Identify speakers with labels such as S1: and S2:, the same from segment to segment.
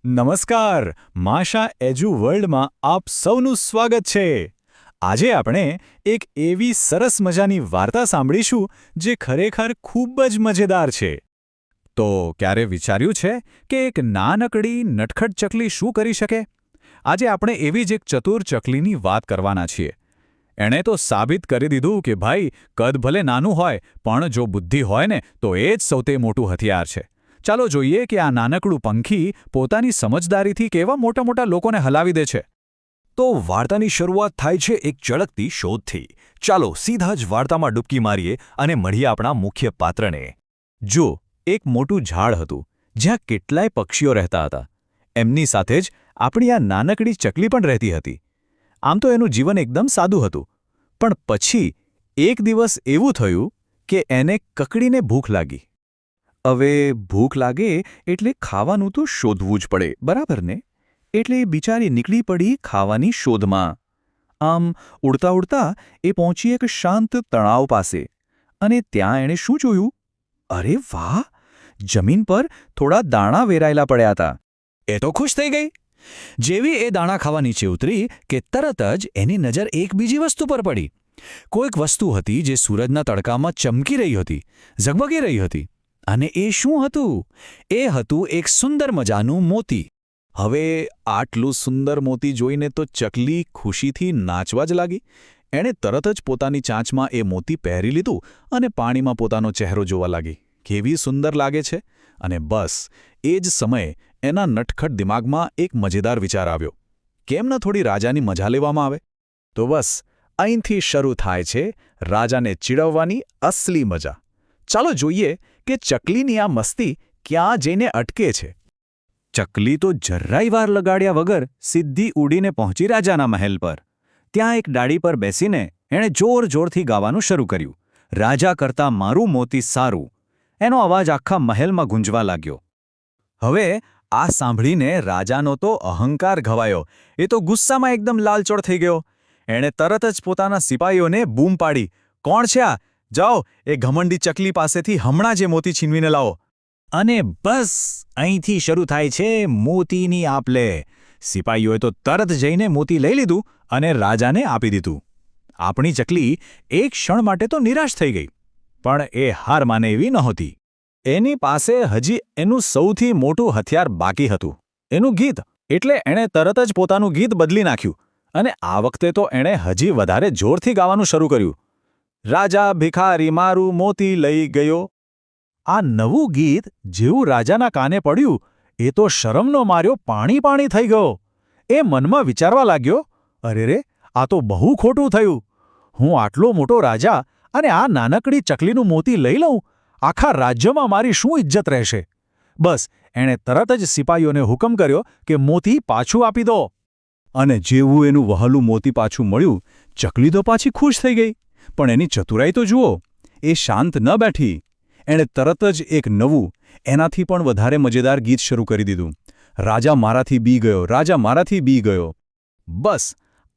S1: નમસ્કાર, માશા એજ્યુ વર્લ્ડમાં આપ સૌનું સ્વાગત છે. આજે આપણે એક એવી સરસ મજાની વાર્તા સાંભળીશું જે ખરેખર ખૂબ જ મજેદાર છે. તો ક્યારે વિચાર્યું છે કે એક નાનકડી નટખટ ચકલી શું કરી શકે? આજે આપણે એવી જ એક ચતુર ચકલીની વાત કરવાના છીએ. એણે તો સાબિત કરી દીધું કે ભાઈ, કદ ભલે નાનું હોય પણ જો બુદ્ધિ હોય ને તો એ જ સૌથી મોટું હથિયાર છે. ચાલો જોઈએ કે આ નાનકડું પંખી પોતાની સમજદારીથી કેવા મોટા લોકોને હલાવી દે છે.
S2: તો વાર્તાની શરૂઆત થાય છે એક ચળકતી શોધથી. ચાલો સીધા જ વાર્તામાં ડૂબકી મારીએ અને મળીએ આપણા મુખ્ય પાત્રને.
S1: જો એક મોટું ઝાડ હતું જ્યાં કેટલાય પક્ષીઓ રહેતા હતા. એમની સાથે જ આપણી આ નાનકડી ચકલી પણ રહેતી હતી. આમ તો એનું જીવન એકદમ સાદું હતું, પણ પછી એક દિવસ એવું થયું કે એને કકડીને ભૂખ લાગી. હવે ભૂખ લાગે એટલે ખાવાનું તો શોધવું જ પડે, બરાબર ને? એટલે એ બિચારી નીકળી પડી ખાવાની શોધમાં. આમ ઉડતા ઉડતા એ પહોંચી એક શાંત તળાવ પાસે, અને ત્યાં એણે શું જોયું? અરે વાહ! જમીન પર થોડા દાણા વેરાયેલા પડ્યા હતા. એ તો ખુશ થઈ ગઈ. જેવી એ દાણા ખાવા નીચે ઉતરી કે તરત જ એની નજર એક બીજી વસ્તુ પર પડી. કોઈક વસ્તુ હતી જે સૂરજના તડકામાં ચમકી રહી હતી, ઝગમગી રહી હતી. અને એ શું હતું? એ હતું એક સુંદર મજાનું મોતી. હવે આટલું સુંદર મોતી જોઈને તો ચકલી ખુશીથી નાચવા જ લાગી. એણે તરત જ પોતાની ચાંચમાં એ મોતી પહેરી લીધું અને પાણીમાં પોતાનો ચહેરો જોવા લાગી. કેવી સુંદર લાગે છે! અને બસ એ જ સમયે એના નટખટ દિમાગમાં એક મજેદાર વિચાર આવ્યો. કેમ ન થોડી રાજાની મજા લેવામાં આવે? તો બસ અહીંથી શરૂ થાય છે રાજાને ચીડવવાની અસલી મજા. ચાલો જોઈએ કે ચકલીની આ મસ્તી ક્યાં જઈને અટકે છે. ચકલી તો જરાય વાર લગાડ્યા વગર સીધી ઉડીને પહોંચી રાજાના મહેલ પર. ત્યાં એક ડાળી પર બેસીને એણે જોરથી ગાવાનું શરૂ કર્યું. રાજા કરતાં મારું મોતી સારું. એનો અવાજ આખા મહેલમાં ગુંજવા લાગ્યો. હવે આ સાંભળીને રાજાનો તો અહંકાર ઘવાયો. એ તો ગુસ્સામાં એકદમ લાલચોળ થઈ ગયો. એણે તરત જ પોતાના સિપાહીઓને બૂમ પાડી, કોણ છે આ? જાઓ એ ઘમંડી ચકલી પાસેથી હમણાં જ એ મોતી છીનવીને લાવો. અને બસ અહીંથી શરૂ થાય છે મોતીની આપ-લે. સિપાહીઓએ તો તરત જઈને મોતી લઈ લીધું અને રાજાને આપી દીધું. આપણી ચકલી એક ક્ષણ માટે તો નિરાશ થઈ ગઈ, પણ એ હાર માને એવી નહોતી. એની પાસે હજી એનું સૌથી મોટું હથિયાર બાકી હતું, એનું ગીત. એટલે એણે તરત જ પોતાનું ગીત બદલી નાખ્યું અને આ વખતે તો એણે હજી વધારે જોરથી ગાવાનું શરૂ કર્યું. રાજા ભિખારી મારું મોતી લઈ ગયો. આ નવું ગીત જેવું રાજાના કાને પડ્યું, એ તો શરમનો માર્યો પાણી થઈ ગયો. એ મનમાં વિચારવા લાગ્યો, અરે રે, આ તો બહુ ખોટું થયું. હું આટલો મોટો રાજા અને આ નાનકડી ચકલીનું મોતી લઈ લઉં? આખા રાજ્યમાં મારી શું ઇજ્જત રહેશે? બસ એણે તરત જ સિપાહીઓને હુકમ કર્યો કે મોતી પાછું આપી દો. અને જેવું એનું વહાલું મોતી પાછું મળ્યું, ચકલી તો પાછી ખુશ થઈ ગઈ. પણ એની ચતુરાઈ તો જુઓ. એ શાંત ન બેઠી. એણે તરત જ એક નવું, એનાથી પણ વધારે મજેદાર ગીત શરૂ કરી દીધું. રાજા મારાથી બી ગયો, રાજા મારાથી બી ગયો. બસ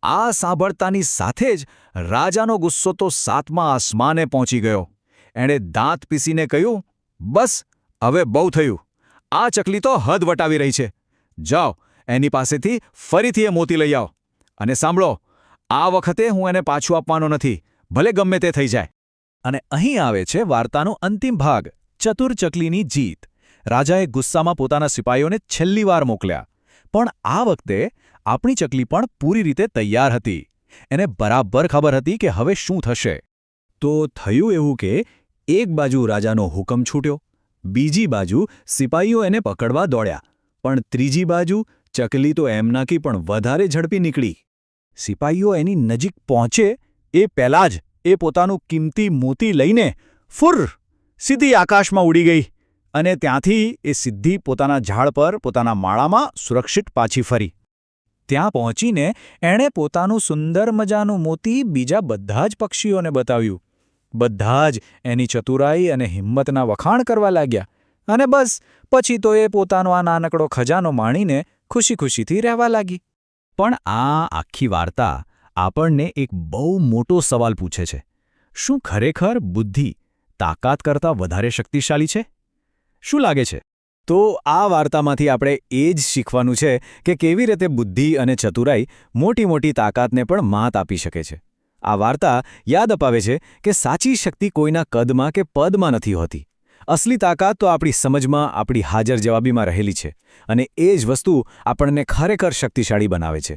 S1: આ સાંભળતાની સાથે જ રાજાનો ગુસ્સો તો 7મા આસમાને પહોંચી ગયો. એણે દાંત પીસીને કહ્યું, બસ હવે બહુ થયું. આ ચકલી તો હદ વટાવી રહી છે. જાઓ એની પાસેથી ફરીથી એ મોતી લઈ આવો. અને સાંભળો, આ વખતે હું એને પાછું આપવાનો નથી, ભલે ગમે તે થઈ જાય. અને અહીં આવે છે વાર્તાનો અંતિમ ભાગ, ચતુર ચકલીની જીત. રાજાએ ગુસ્સામાં પોતાના સિપાહીઓને છેલ્લી વાર મોકલ્યા. પણ આ વખતે આપણી ચકલી પણ પૂરી રીતે તૈયાર હતી. એને બરાબર ખબર હતી કે હવે શું થશે. તો થયું એવું કે એક બાજુ રાજાનો હુકમ છૂટ્યો, બીજી બાજુ સિપાહીઓ એને પકડવા દોડ્યા, પણ ત્રીજી બાજુ ચકલી તો એમનાથી પણ વધારે ઝડપી નીકળી. સિપાહીઓ એની નજીક પહોંચે એ પહેલાં જ એ પોતાનું કિંમતી મોતી લઈને ફુર્ર સીધી આકાશમાં ઉડી ગઈ. અને ત્યાંથી એ સીધી પોતાના ઝાડ પર, પોતાના માળામાં સુરક્ષિત પાછી ફરી. ત્યાં પહોંચીને એણે પોતાનું સુંદર મજાનું મોતી બીજા બધા જ પક્ષીઓને બતાવ્યું. બધા જ એની ચતુરાઈ અને હિંમતના વખાણ કરવા લાગ્યા. અને બસ પછી તો એ પોતાનો આ નાનકડો ખજાનો માણીને ખુશીથી રહેવા લાગી. પણ આ આખી વાર્તા આપણને એક બહુ મોટો સવાલ પૂછે છે. શું ખરેખર બુદ્ધિ તાકાત કરતાં વધારે શક્તિશાળી છે? શું લાગે છે? તો આ વાર્તામાંથી આપણે એ જ શીખવાનું છે કે કેવી રીતે બુદ્ધિ અને ચતુરાઈ મોટી મોટી તાકાતને પણ માત આપી શકે છે. આ વાર્તા યાદ અપાવે છે કે સાચી શક્તિ કોઈના કદમાં કે પદમાં નથી હોતી. અસલી તાકાત તો આપણી સમજમાં, આપણી હાજર જવાબીમાં રહેલી છે, અને એ જ વસ્તુ આપણને ખરેખર શક્તિશાળી બનાવે છે.